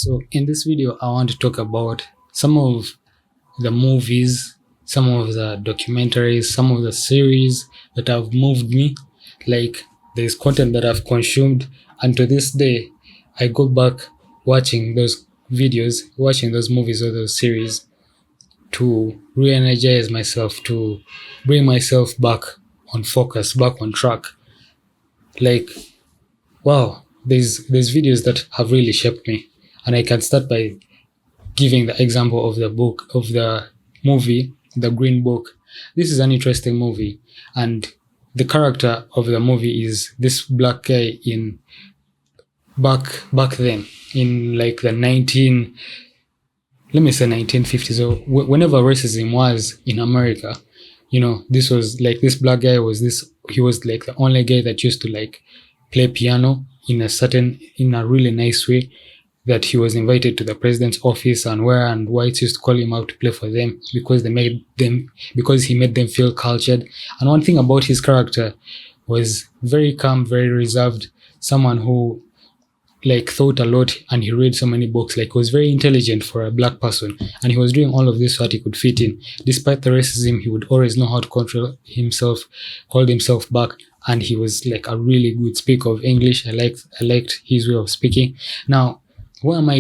So, in this video, I want to talk about some of the movies, some of the documentaries, some of the series that have moved me. Like, there's content that I've consumed, and to this day, I go back watching those videos, watching those movies or those series to re energize myself, to bring myself back on focus, back on track. Like, wow, there's videos that have really shaped me. And I can start by giving the example of the movie, The Green Book. This is an interesting movie, and the character of the movie is this black guy in back then in like the 1950s, or whenever racism was in America. This was like, this black guy was this he was like the only guy that used to like play piano in a really nice way, that he was invited to the president's office, and whites used to call him out to play for them because he made them feel cultured. And one thing about his character was very calm, very reserved, someone who like thought a lot, and he read so many books. Like, he was very intelligent for a black person, and he was doing all of this so that he could fit in. Despite the racism, he would always know how to control himself, hold himself back, and he was like a really good speaker of English. I liked his way of speaking. Now, why am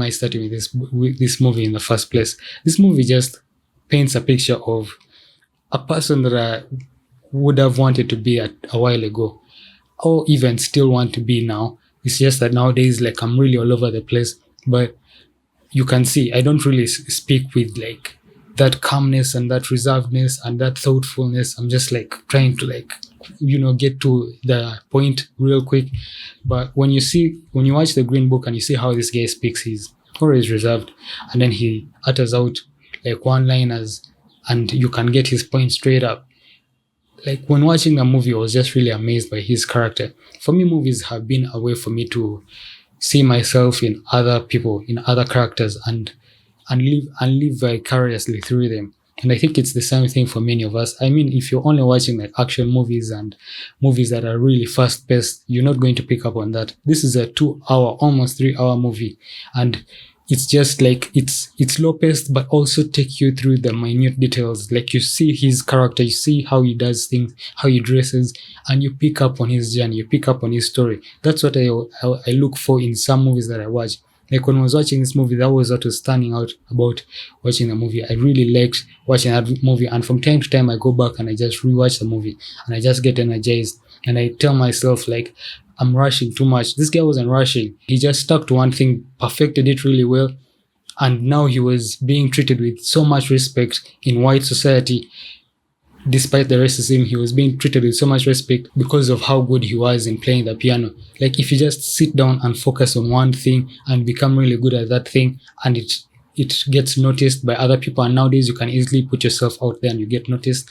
I starting with this movie in the first place? This movie just paints a picture of a person that I would have wanted to be a while ago, or even still want to be now. It's just that nowadays, like, I'm really all over the place. But you can see I don't really speak with like that calmness and that reservedness and that thoughtfulness. I'm just like trying to like, get to the point real quick. But when you watch The Green Book and you see how this guy speaks, he's always reserved, and then he utters out like one-liners, and you can get his point straight up. Like, when watching the movie, I was just really amazed by his character. For me, movies have been a way for me to see myself in other people, in other characters, and live vicariously through them. And I think it's the same thing for many of us. I mean, if you're only watching like action movies and movies that are really fast paced, you're not going to pick up on that. This is a 2 hour, almost 3 hour movie, and it's just like it's low paced, but also take you through the minute details. Like, you see his character, you see how he does things, how he dresses, and you pick up on his journey, you pick up on his story. That's what I look for in some movies that I watch. Like, when I was watching this movie, that was what was standing out about watching the movie. I really liked watching that movie, and from time to time I go back and I just rewatch the movie, and I just get energized, and I tell myself like, I'm rushing too much. This guy wasn't rushing. He just stuck to one thing, perfected it really well, and now he was being treated with so much respect in white society. Despite the racism, he was being treated with so much respect because of how good he was in playing the piano. Like, if you just sit down and focus on one thing and become really good at that thing, and it gets noticed by other people, and nowadays you can easily put yourself out there and you get noticed,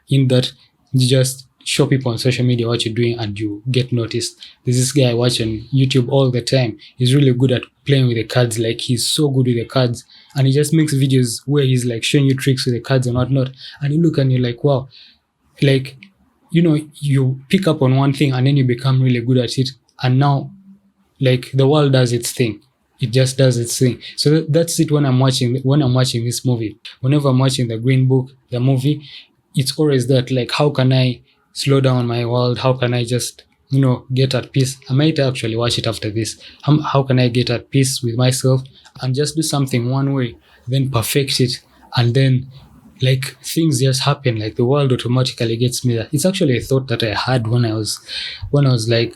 in that you just show people on social media what you're doing and you get noticed. There's this guy I watch on YouTube all the time. He's really good at playing with the cards. Like, he's so good with the cards, and he just makes videos where he's like showing you tricks with the cards and whatnot, and you look and you're like, wow. Like, you pick up on one thing and then you become really good at it, and now like the world does its thing. It just does its thing. So that's it. When I'm watching this movie, whenever I'm watching The Green Book, the movie, it's always that, like, how can I slow down my world? How can I just, get at peace? I might actually watch it after this. How can I get at peace with myself and just do something one way, then perfect it, and then like things just happen, like the world automatically gets me there. It's actually a thought that I had when I was like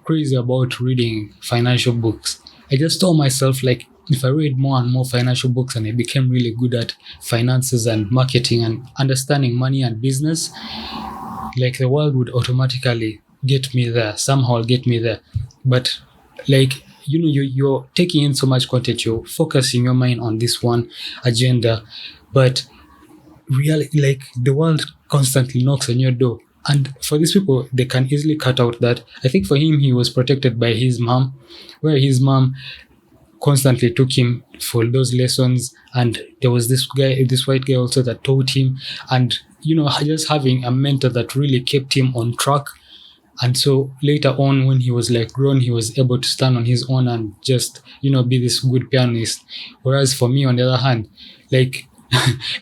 crazy about reading financial books. I just told myself, like, if I read more and more financial books and I became really good at finances and marketing and understanding money and business, like the world would automatically get me there, somehow get me there. But like, you're taking in so much content, you're focusing your mind on this one agenda, but really, like, the world constantly knocks on your door. And for these people, they can easily cut out that. I think for him, he was protected by his mom, where his mom constantly took him for those lessons. And there was this white guy also that taught him. And, just having a mentor that really kept him on track And so later on, when he was like grown, he was able to stand on his own and just, be this good pianist. Whereas for me, on the other hand, like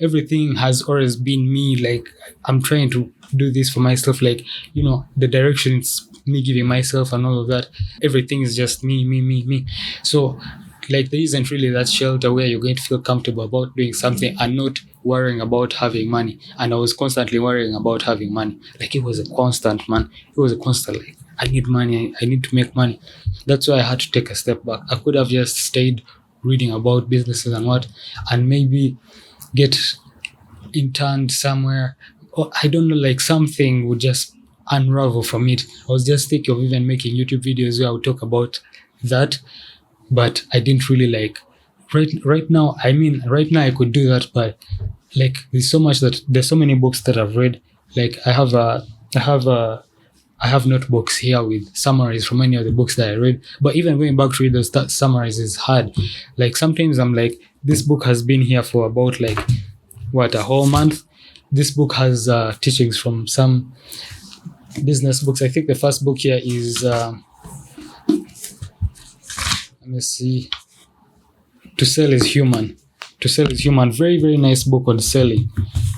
everything has always been me. Like I'm trying to do this for myself. Like, the direction it's me giving myself and all of that. Everything is just me, me, me, me. So like there isn't really that shelter where you're going to feel comfortable about doing something and not worrying about having money. And I was constantly worrying about having money. Like it was a constant, man. It was a constant, like, I need money, I need to make money. That's why I had to take a step back. I could have just stayed reading about businesses and maybe get interned somewhere. Or I don't know, like something would just unravel from it. I was just thinking of even making YouTube videos where I would talk about that, but I didn't really like right now. I mean, right now I could do that, but like there's so many books that I've read. Like I have notebooks here with summaries from many of the books that I read. But even going back to read those summaries is hard. Like sometimes I'm like, this book has been here for about like a whole month. This book has teachings from some business books. I think the first book here is let me see. To Sell is Human. To Sell is Human. Very, very nice book on selling.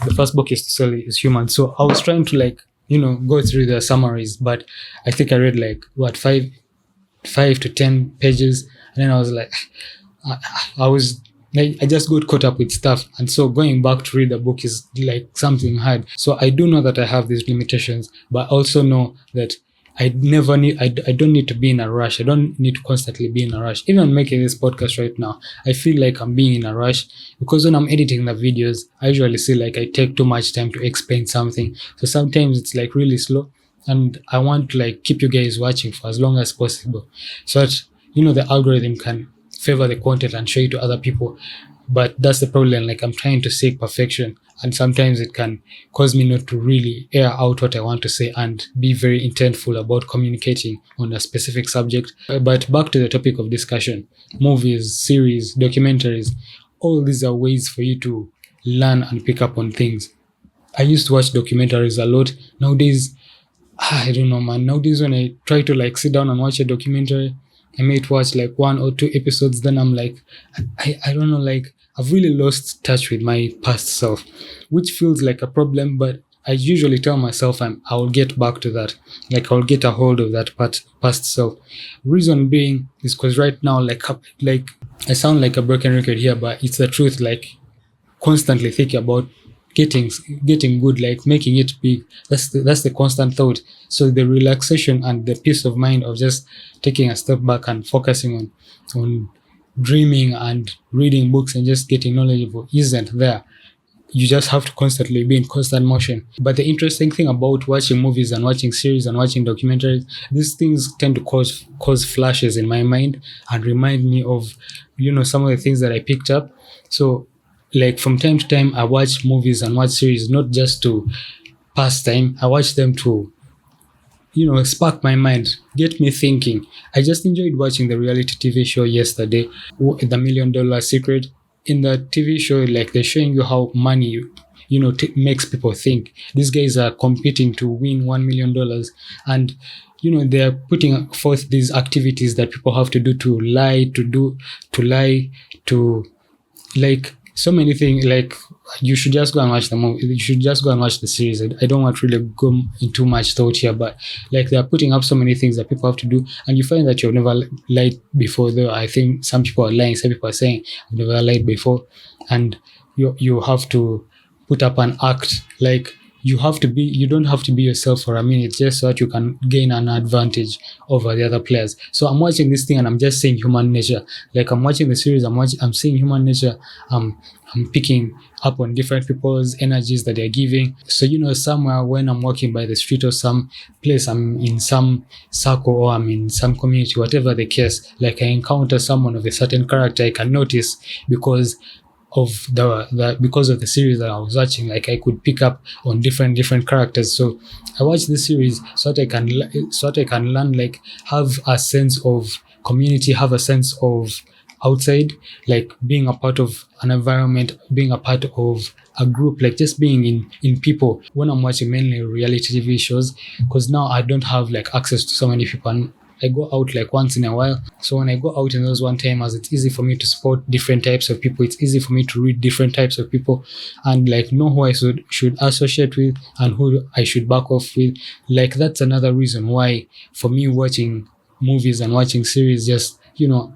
The first book is To Sell is Human. So I was trying to like, go through the summaries, but I think I read like 5 to 10 pages. And then I was like, I just got caught up with stuff. And so going back to read the book is like something hard. So I do know that I have these limitations, but I also know that I don't need to be in a rush. I don't need to constantly be in a rush. Even making this podcast right now, I feel like I'm being in a rush because when I'm editing the videos, I usually feel like I take too much time to explain something. So sometimes it's like really slow, and I want to like keep you guys watching for as long as possible so that, the algorithm can favor the content and show it to other people. But that's the problem. Like I'm trying to seek perfection, and sometimes it can cause me not to really air out what I want to say and be very intentful about communicating on a specific subject. But back to the topic of discussion, movies, series, documentaries, all these are ways for you to learn and pick up on things. I used to watch documentaries a lot. Nowadays, I don't know, man. Nowadays, when I try to like sit down and watch a documentary, I might watch like 1 or 2 episodes. Then I'm like, I don't know, like I've really lost touch with my past self, which feels like a problem. But I usually tell myself I will get back to that. Like I'll get a hold of that past self. Reason being is because right now, like I sound like a broken record here, but it's the truth. Like constantly thinking about getting good, like making it big. That's the constant thought. So the relaxation and the peace of mind of just taking a step back and focusing on dreaming and reading books and just getting knowledgeable isn't there. You just have to constantly be in constant motion. But the interesting thing about watching movies and watching series and watching documentaries, these things tend to cause flashes in my mind and remind me of, some of the things that I picked up. So like from time to time, I watch movies and watch series, not just to pass time. I watch them to, spark my mind, get me thinking. I just enjoyed watching the reality TV show yesterday, The $1 Million Secret. In the TV show, like they're showing you how money, makes people think. These guys are competing to win $1 million, and they're putting forth these activities that people have to do to lie, to like so many things. Like you should just go and watch the movie. You should just go and watch the series. I don't want to really go into much thought here, but like they're putting up so many things that people have to do, and you find that you've never lied before. Though I think some people are lying, some people are saying I've never lied before, and you have to put up an act. Like you don't have to be yourself for a minute just so that you can gain an advantage over the other players. So I'm watching this thing and I'm just seeing human nature. Like I'm watching the series, I'm seeing human nature. I'm picking up on different people's energies that they're giving. So, somewhere when I'm walking by the street or some place, I'm in some circle or I'm in some community, whatever the case, like I encounter someone of a certain character, I can notice because of the series that I was watching. Like I could pick up on different characters. So I watch this series so that I can learn, like have a sense of community, have a sense of outside, like being a part of an environment, being a part of a group, like just being in people. When I'm watching mainly reality TV shows, because now I don't have like access to so many people. And I go out like once in a while. So when I go out in those one time, as it's easy for me to spot different types of people, it's easy for me to read different types of people and like know who I should associate with and who I should back off with. Like that's another reason why for me watching movies and watching series just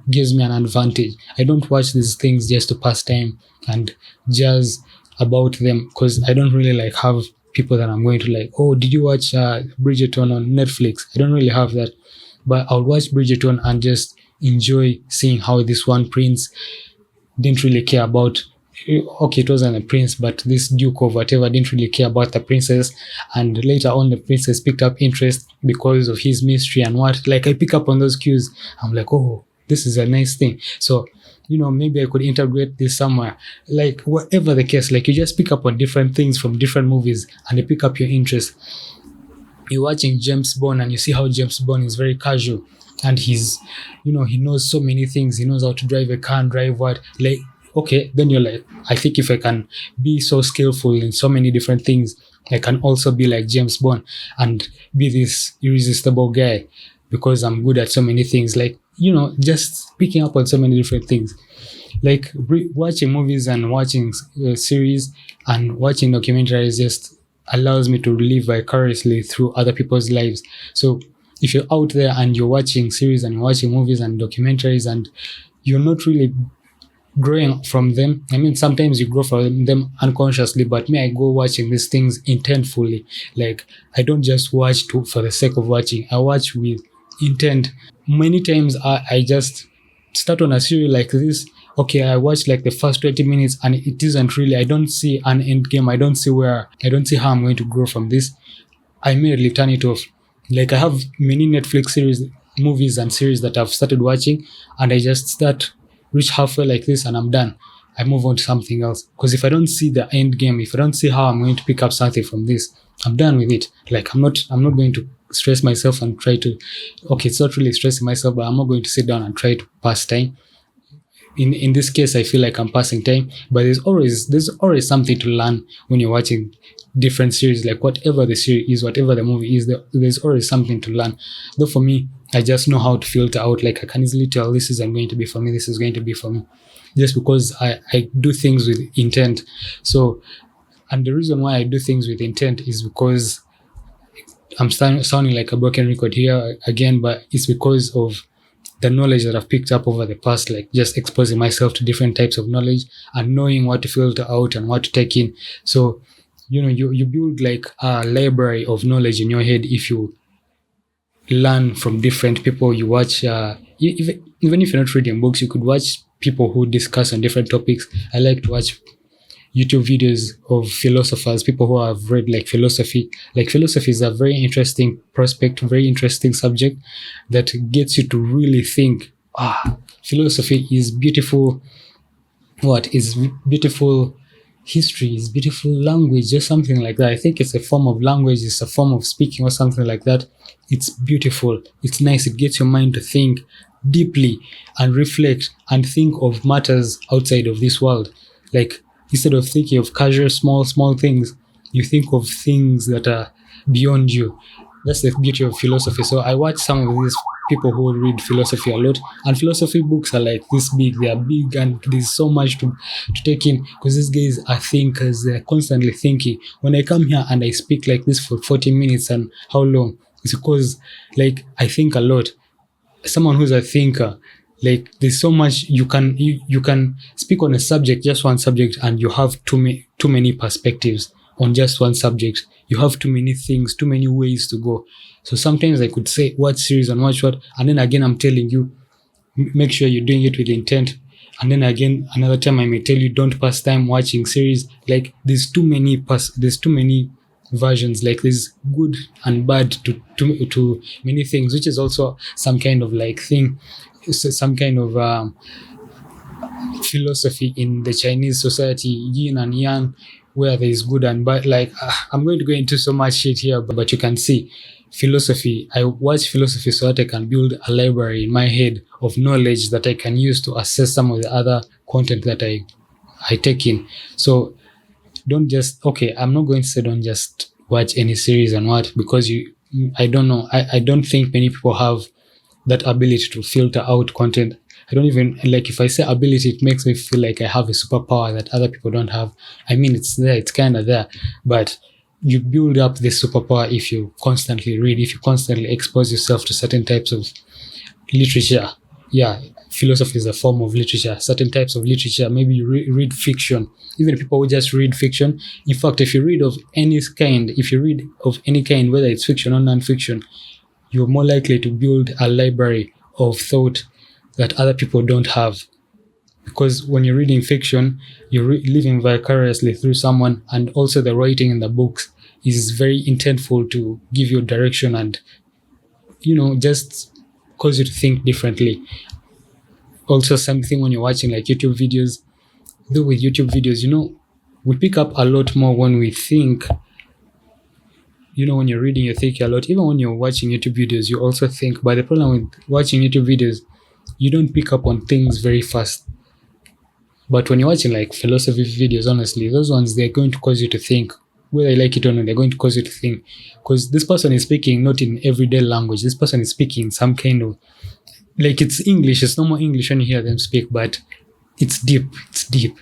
gives me an advantage. I don't watch these things just to pass time and jazz about them, because I don't really like have people that I'm going to like, oh, did you watch Bridgerton on Netflix? I don't really have that. But I'll watch Bridgerton and just enjoy seeing how this one prince didn't really care about, okay, it wasn't a prince, but this duke of whatever didn't really care about the princess. And later on, the princess picked up interest because of his mystery and what. Like, I pick up on those cues. I'm like, oh, this is a nice thing. So, maybe I could integrate this somewhere. Like, whatever the case, like, you just pick up on different things from different movies and they pick up your interest. You're watching James Bond and you see how James Bond is very casual and he's, he knows so many things. He knows how to drive a car and drive what. Like, okay, then you're like, I think if I can be so skillful in so many different things, I can also be like James Bond and be this irresistible guy because I'm good at so many things. Like, just picking up on so many different things. Like watching movies and watching series and watching documentaries just allows me to live vicariously through other people's lives. So if you're out there and you're watching series and you're watching movies and documentaries and you're not really growing from them, I mean, sometimes you grow from them unconsciously, but me, I go watching these things intentfully. Like, I don't just watch for the sake of watching. I watch with intent. Many times I just start on a series like this. Okay, I watch like the first 20 minutes and it isn't really, I don't see an end game. I don't see how I'm going to grow from this. I immediately turn it off. Like, I have many Netflix series, movies and series that I've started watching and I just reach halfway like this and I'm done. I move on to something else. Because if I don't see the end game, if I don't see how I'm going to pick up something from this, I'm done with it. Like, I'm not going to stress myself and try to, okay, it's not really stressing myself, but I'm not going to sit down and try to pass time. In this case, I feel like I'm passing time, but there's always something to learn when you're watching different series. Like, whatever the series is, whatever the movie is, there's always something to learn. Though for me, I just know how to filter out. Like, I can easily tell this isn't going to be for me, this is going to be for me, just because I do things with intent. So, and the reason why I do things with intent is because I'm sounding like a broken record here again, but it's because of the knowledge that I've picked up over the past, like just exposing myself to different types of knowledge and knowing what to filter out and what to take in. So, you build like a library of knowledge in your head if you learn from different people. You watch, even if you're not reading books, you could watch people who discuss on different topics. I like to watch YouTube videos of philosophers, people who have read like philosophy. Like, philosophy is a very interesting prospect, very interesting subject that gets you to really think, philosophy is beautiful. What is beautiful history, is beautiful language, just something like that. I think it's a form of language, it's a form of speaking or something like that. It's beautiful, it's nice, it gets your mind to think deeply and reflect and think of matters outside of this world. Like, instead of thinking of casual, small things, you think of things that are beyond you. That's the beauty of philosophy. So I watch some of these people who read philosophy a lot, and philosophy books are like this big. They are big, and there's so much to take in, because these guys are thinkers. They're constantly thinking. When I come here and I speak like this for 40 minutes and how long, it's because like I think a lot. Someone who's a thinker, like, there's so much you can speak on a subject, just one subject, and you have too many perspectives on just one subject. You have too many things, too many ways to go. So sometimes I could say watch series and watch what, and then again I'm telling you, make sure you're doing it with intent. And then again, another time I may tell you, don't pass time watching series. Like, there's too many versions. Like, there's good and bad to many things, which is also some kind of like thing, some kind of philosophy in the Chinese society, yin and yang, where there is good and bad. Like, I'm going to go into so much shit here, but you can see philosophy. I watch philosophy so that I can build a library in my head of knowledge that I can use to assess some of the other content that I take in. So don't just, okay, I'm not going to say don't just watch any series and what, because I don't know. I don't think many people have that ability to filter out content. I don't even, like, if I say ability, it makes me feel like I have a superpower that other people don't have. I mean, it's there, it's kind of there, but you build up this superpower if you constantly read, if you constantly expose yourself to certain types of literature. Yeah, philosophy is a form of literature, certain types of literature. Maybe you read fiction, even people who just read fiction. In fact, if you read of any kind, whether it's fiction or non-fiction, you're more likely to build a library of thought that other people don't have. Because when you're reading fiction, you're living vicariously through someone, and also the writing in the books is very intentful to give you direction and, just cause you to think differently. Also, something when you're watching like YouTube videos, though with YouTube videos, we pick up a lot more when we think. When you're reading, you think a lot. Even when you're watching YouTube videos, you also think. But the problem with watching YouTube videos, you don't pick up on things very fast. But when you're watching like philosophy videos, honestly, those ones, they're going to cause you to think. Whether you like it or not, they're going to cause you to think. Because this person is speaking not in everyday language. This person is speaking some kind of, like, it's English. It's normal English when you hear them speak, but it's deep. It's deep.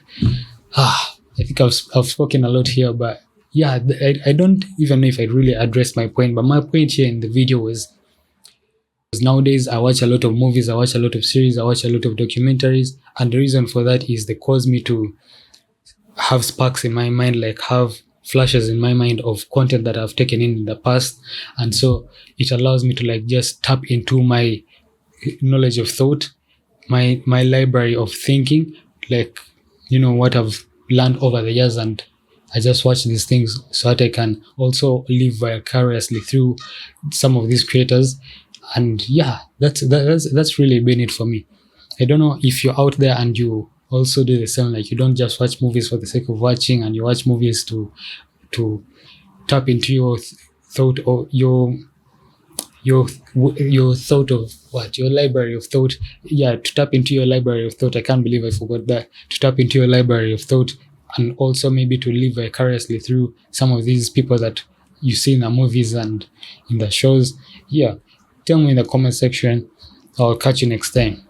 I think I've spoken a lot here, but yeah, I don't even know if I really addressed my point. But my point here in the video was nowadays I watch a lot of movies, I watch a lot of series, I watch a lot of documentaries, and the reason for that is they cause me to have sparks in my mind, like have flashes in my mind of content that I've taken in the past, and so it allows me to like just tap into my knowledge of thought, my library of thinking, like what I've learned over the years, and I just watch these things so that I can also live vicariously through some of these creators. And yeah, that's really been it for me. I don't know if you're out there and you also do the same, like you don't just watch movies for the sake of watching, and you watch movies to tap into your thought, or your thought of what, your library of thought. Yeah, to tap into your library of thought. I can't believe I forgot that. To tap into your library of thought, and also maybe to live vicariously through some of these people that you see in the movies and in the shows. Yeah, tell me in the comment section. I'll catch you next time.